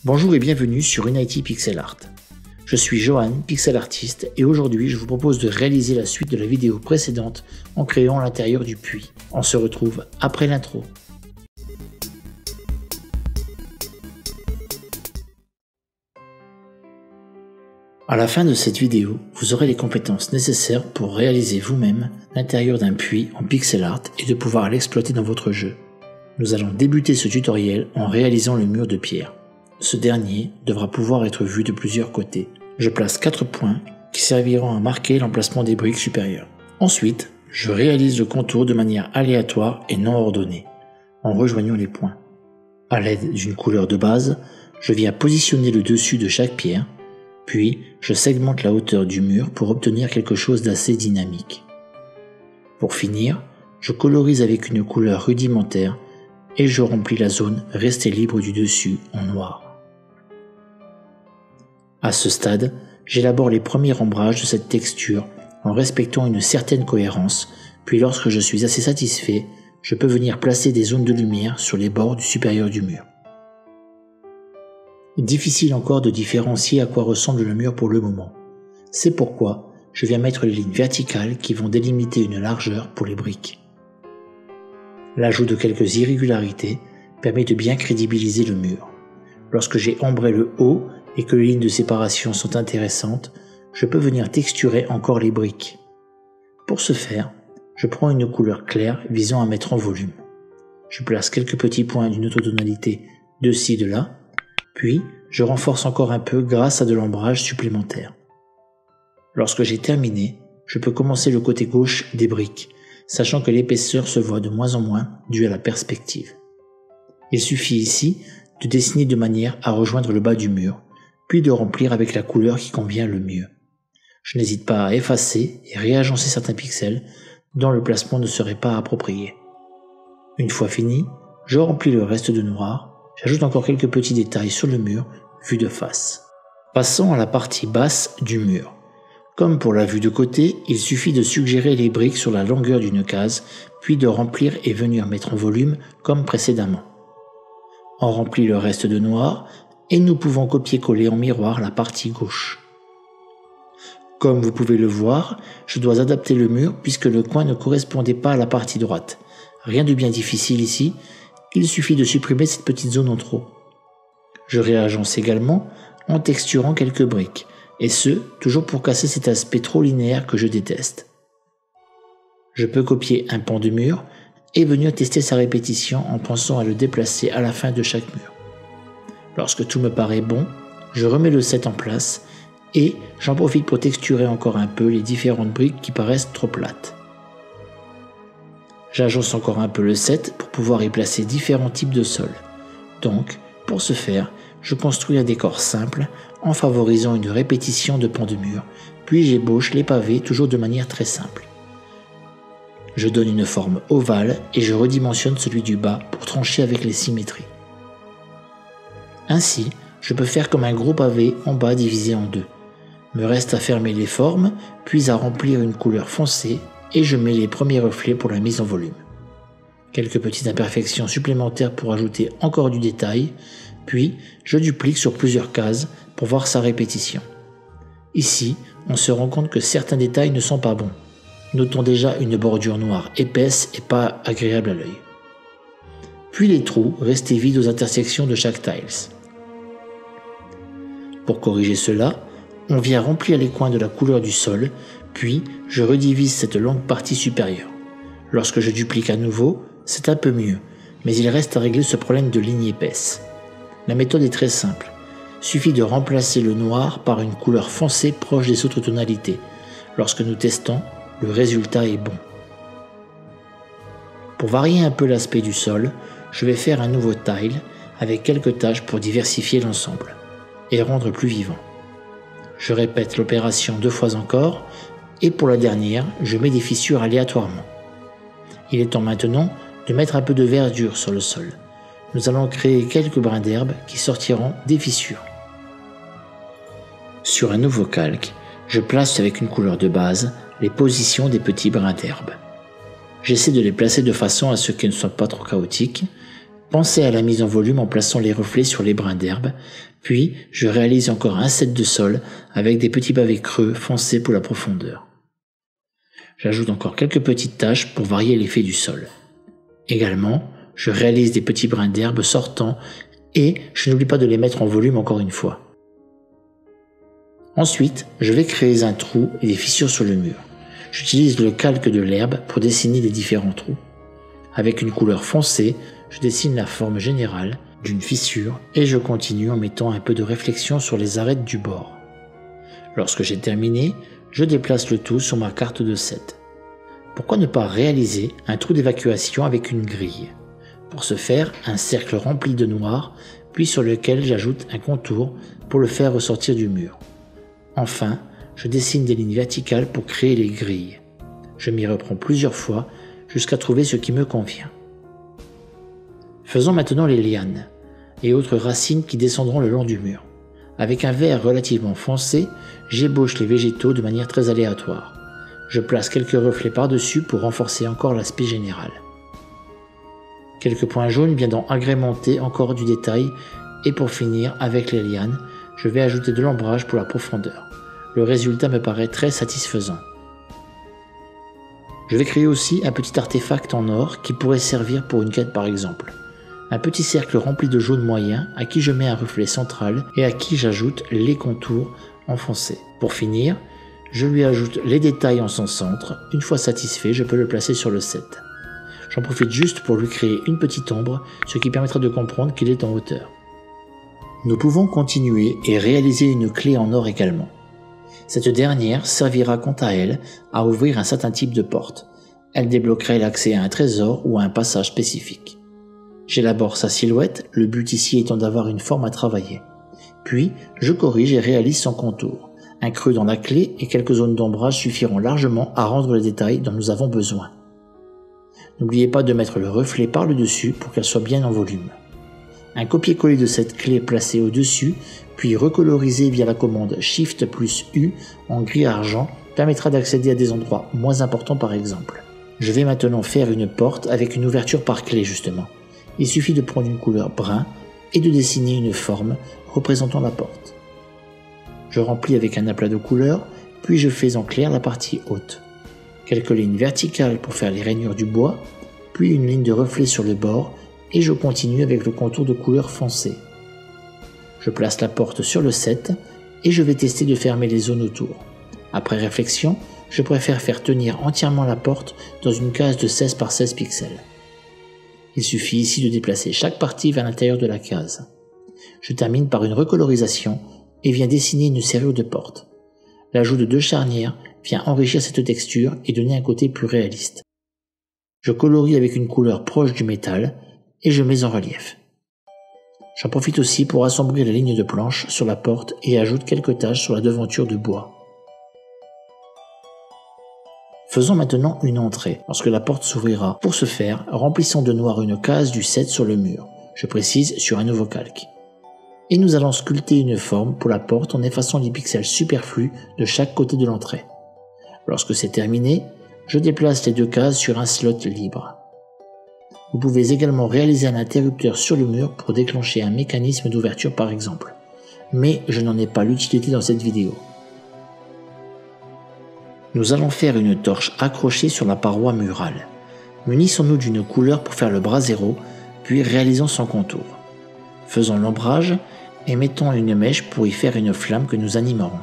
Bonjour et bienvenue sur Unity Pixel Art. Je suis Johan, pixel artiste, et aujourd'hui je vous propose de réaliser la suite de la vidéo précédente en créant l'intérieur du puits. On se retrouve après l'intro. À la fin de cette vidéo, vous aurez les compétences nécessaires pour réaliser vous-même l'intérieur d'un puits en pixel art et de pouvoir l'exploiter dans votre jeu. Nous allons débuter ce tutoriel en réalisant le mur de pierre. Ce dernier devra pouvoir être vu de plusieurs côtés. Je place 4 points qui serviront à marquer l'emplacement des briques supérieures. Ensuite, je réalise le contour de manière aléatoire et non ordonnée, en rejoignant les points. À l'aide d'une couleur de base, je viens positionner le dessus de chaque pierre, puis je segmente la hauteur du mur pour obtenir quelque chose d'assez dynamique. Pour finir, je colorise avec une couleur rudimentaire et je remplis la zone restée libre du dessus en noir. À ce stade, j'élabore les premiers ombrages de cette texture en respectant une certaine cohérence, puis lorsque je suis assez satisfait, je peux venir placer des zones de lumière sur les bords du supérieur du mur. Difficile encore de différencier à quoi ressemble le mur pour le moment. C'est pourquoi je viens mettre les lignes verticales qui vont délimiter une largeur pour les briques. L'ajout de quelques irrégularités permet de bien crédibiliser le mur. Lorsque j'ai ombré le haut et que les lignes de séparation sont intéressantes, je peux venir texturer encore les briques. Pour ce faire, je prends une couleur claire visant à mettre en volume. Je place quelques petits points d'une autre tonalité de ci, de là, puis je renforce encore un peu grâce à de l'ombrage supplémentaire. Lorsque j'ai terminé, je peux commencer le côté gauche des briques, sachant que l'épaisseur se voit de moins en moins due à la perspective. Il suffit ici de dessiner de manière à rejoindre le bas du mur, puis de remplir avec la couleur qui convient le mieux. Je n'hésite pas à effacer et réagencer certains pixels dont le placement ne serait pas approprié. Une fois fini, je remplis le reste de noir. J'ajoute encore quelques petits détails sur le mur, vu de face. Passons à la partie basse du mur. Comme pour la vue de côté, il suffit de suggérer les briques sur la longueur d'une case, puis de remplir et venir mettre en volume comme précédemment. On remplit le reste de noir, et nous pouvons copier-coller en miroir la partie gauche. Comme vous pouvez le voir, je dois adapter le mur puisque le coin ne correspondait pas à la partie droite. Rien de bien difficile ici. Il suffit de supprimer cette petite zone en trop. Je réagence également en texturant quelques briques, et ce, toujours pour casser cet aspect trop linéaire que je déteste. Je peux copier un pan de mur et venir tester sa répétition en pensant à le déplacer à la fin de chaque mur. Lorsque tout me paraît bon, je remets le set en place et j'en profite pour texturer encore un peu les différentes briques qui paraissent trop plates. J'agence encore un peu le set pour pouvoir y placer différents types de sols. Donc, pour ce faire, je construis un décor simple en favorisant une répétition de pans de mur, puis j'ébauche les pavés toujours de manière très simple. Je donne une forme ovale et je redimensionne celui du bas pour trancher avec les symétries. Ainsi, je peux faire comme un gros pavé en bas divisé en deux. Me reste à fermer les formes, puis à remplir une couleur foncée et je mets les premiers reflets pour la mise en volume. Quelques petites imperfections supplémentaires pour ajouter encore du détail, puis je duplique sur plusieurs cases pour voir sa répétition. Ici, on se rend compte que certains détails ne sont pas bons. Notons déjà une bordure noire épaisse et pas agréable à l'œil. Puis les trous restés vides aux intersections de chaque tiles. Pour corriger cela, on vient remplir les coins de la couleur du sol, puis je redivise cette longue partie supérieure. Lorsque je duplique à nouveau, c'est un peu mieux, mais il reste à régler ce problème de ligne épaisse. La méthode est très simple. Suffit de remplacer le noir par une couleur foncée proche des autres tonalités. Lorsque nous testons, le résultat est bon. Pour varier un peu l'aspect du sol, je vais faire un nouveau tile avec quelques taches pour diversifier l'ensemble et rendre plus vivant. Je répète l'opération 2 fois encore et pour la dernière, je mets des fissures aléatoirement. Il est temps maintenant de mettre un peu de verdure sur le sol. Nous allons créer quelques brins d'herbe qui sortiront des fissures. Sur un nouveau calque, je place avec une couleur de base les positions des petits brins d'herbe. J'essaie de les placer de façon à ce qu'ils ne soient pas trop chaotiques, Pensez à la mise en volume en plaçant les reflets sur les brins d'herbe, puis je réalise encore un set de sol avec des petits pavés creux foncés pour la profondeur. J'ajoute encore quelques petites taches pour varier l'effet du sol. Également, je réalise des petits brins d'herbe sortants et je n'oublie pas de les mettre en volume encore une fois. Ensuite, je vais créer un trou et des fissures sur le mur. J'utilise le calque de l'herbe pour dessiner les différents trous. Avec une couleur foncée, je dessine la forme générale d'une fissure et je continue en mettant un peu de réflexion sur les arêtes du bord. Lorsque j'ai terminé, je déplace le tout sur ma carte de 7. Pourquoi ne pas réaliser un trou d'évacuation avec une grille? Pour ce faire, un cercle rempli de noir, puis sur lequel j'ajoute un contour pour le faire ressortir du mur. Enfin, je dessine des lignes verticales pour créer les grilles. Je m'y reprends plusieurs fois jusqu'à trouver ce qui me convient. Faisons maintenant les lianes et autres racines qui descendront le long du mur. Avec un verre relativement foncé, j'ébauche les végétaux de manière très aléatoire. Je place quelques reflets par-dessus pour renforcer encore l'aspect général. Quelques points jaunes viendront agrémenter encore du détail et pour finir, avec les lianes, je vais ajouter de l'ombrage pour la profondeur. Le résultat me paraît très satisfaisant. Je vais créer aussi un petit artefact en or qui pourrait servir pour une quête par exemple. Un petit cercle rempli de jaune moyen à qui je mets un reflet central et à qui j'ajoute les contours enfoncés. Pour finir, je lui ajoute les détails en son centre. Une fois satisfait, je peux le placer sur le set. J'en profite juste pour lui créer une petite ombre, ce qui permettra de comprendre qu'il est en hauteur. Nous pouvons continuer et réaliser une clé en or également. Cette dernière servira quant à elle à ouvrir un certain type de porte. Elle débloquerait l'accès à un trésor ou à un passage spécifique. J'élabore sa silhouette, le but ici étant d'avoir une forme à travailler. Puis, je corrige et réalise son contour. Un creux dans la clé et quelques zones d'ombrage suffiront largement à rendre les détails dont nous avons besoin. N'oubliez pas de mettre le reflet par le dessus pour qu'elle soit bien en volume. Un copier-coller de cette clé placé au-dessus, puis recolorisé via la commande Shift plus U en gris argent permettra d'accéder à des endroits moins importants par exemple. Je vais maintenant faire une porte avec une ouverture par clé justement. Il suffit de prendre une couleur brun et de dessiner une forme représentant la porte. Je remplis avec un aplat de couleurs, puis je fais en clair la partie haute. Quelques lignes verticales pour faire les rainures du bois, puis une ligne de reflet sur le bord et je continue avec le contour de couleur foncée. Je place la porte sur le set et je vais tester de fermer les zones autour. Après réflexion, je préfère faire tenir entièrement la porte dans une case de 16 par 16 pixels. Il suffit ici de déplacer chaque partie vers l'intérieur de la case. Je termine par une recolorisation et viens dessiner une serrure de porte. L'ajout de 2 charnières vient enrichir cette texture et donner un côté plus réaliste. Je colorie avec une couleur proche du métal et je mets en relief. J'en profite aussi pour assombrir les lignes de planche sur la porte et ajoute quelques taches sur la devanture de bois. Faisons maintenant une entrée lorsque la porte s'ouvrira. Pour ce faire, remplissons de noir une case du set sur le mur. Je précise sur un nouveau calque. Et nous allons sculpter une forme pour la porte en effaçant les pixels superflus de chaque côté de l'entrée. Lorsque c'est terminé, je déplace les 2 cases sur un slot libre. Vous pouvez également réaliser un interrupteur sur le mur pour déclencher un mécanisme d'ouverture par exemple. Mais je n'en ai pas l'utilité dans cette vidéo. Nous allons faire une torche accrochée sur la paroi murale. Munissons-nous d'une couleur pour faire le bras 0, puis réalisons son contour. Faisons l'ombrage et mettons une mèche pour y faire une flamme que nous animerons.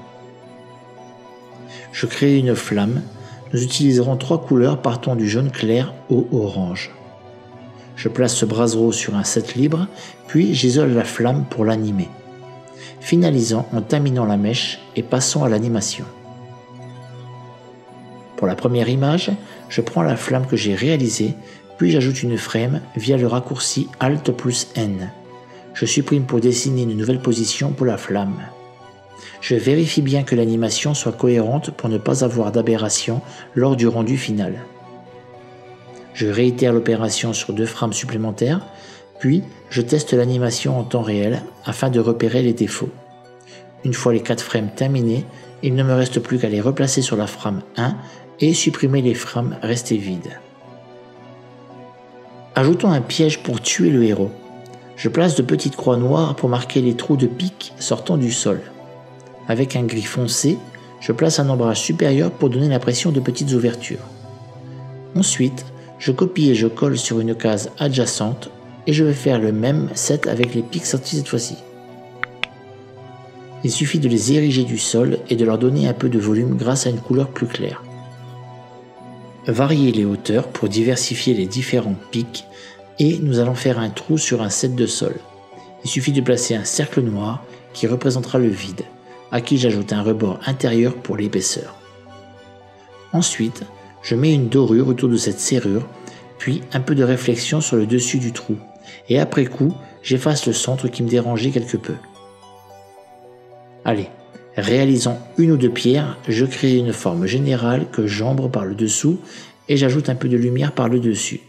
Je crée une flamme. Nous utiliserons 3 couleurs partant du jaune clair au orange. Je place ce brasero sur un set libre, puis j'isole la flamme pour l'animer. Finalisons en terminant la mèche et passons à l'animation. Pour la première image, je prends la flamme que j'ai réalisée, puis j'ajoute une frame via le raccourci Alt plus N. Je supprime pour dessiner une nouvelle position pour la flamme. Je vérifie bien que l'animation soit cohérente pour ne pas avoir d'aberration lors du rendu final. Je réitère l'opération sur 2 frames supplémentaires, puis je teste l'animation en temps réel afin de repérer les défauts. Une fois les 4 frames terminés, il ne me reste plus qu'à les replacer sur la frame 1 et supprimer les frames restées vides. Ajoutons un piège pour tuer le héros. Je place de petites croix noires pour marquer les trous de pique sortant du sol. Avec un gris foncé, je place un ombrage supérieur pour donner l'impression de petites ouvertures. Ensuite, je copie et je colle sur une case adjacente et je vais faire le même set avec les pics sortis cette fois-ci. Il suffit de les ériger du sol et de leur donner un peu de volume grâce à une couleur plus claire. Variez les hauteurs pour diversifier les différents pics et nous allons faire un trou sur un set de sol. Il suffit de placer un cercle noir qui représentera le vide, à qui j'ajoute un rebord intérieur pour l'épaisseur. Ensuite, je mets une dorure autour de cette serrure, puis un peu de réflexion sur le dessus du trou, et après coup, j'efface le centre qui me dérangeait quelque peu. Allez, réalisant une ou deux pierres, je crée une forme générale que j'ambre par le dessous et j'ajoute un peu de lumière par le dessus.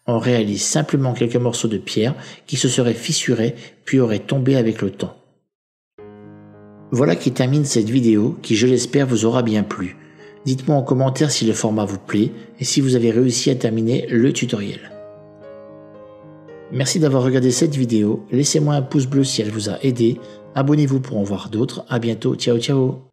On réalise simplement quelques morceaux de pierre qui se seraient fissurés puis auraient tombé avec le temps. Voilà qui termine cette vidéo qui, je l'espère, vous aura bien plu. Dites-moi en commentaire si le format vous plaît et si vous avez réussi à terminer le tutoriel. Merci d'avoir regardé cette vidéo, laissez-moi un pouce bleu si elle vous a aidé, abonnez-vous pour en voir d'autres, à bientôt, ciao ciao.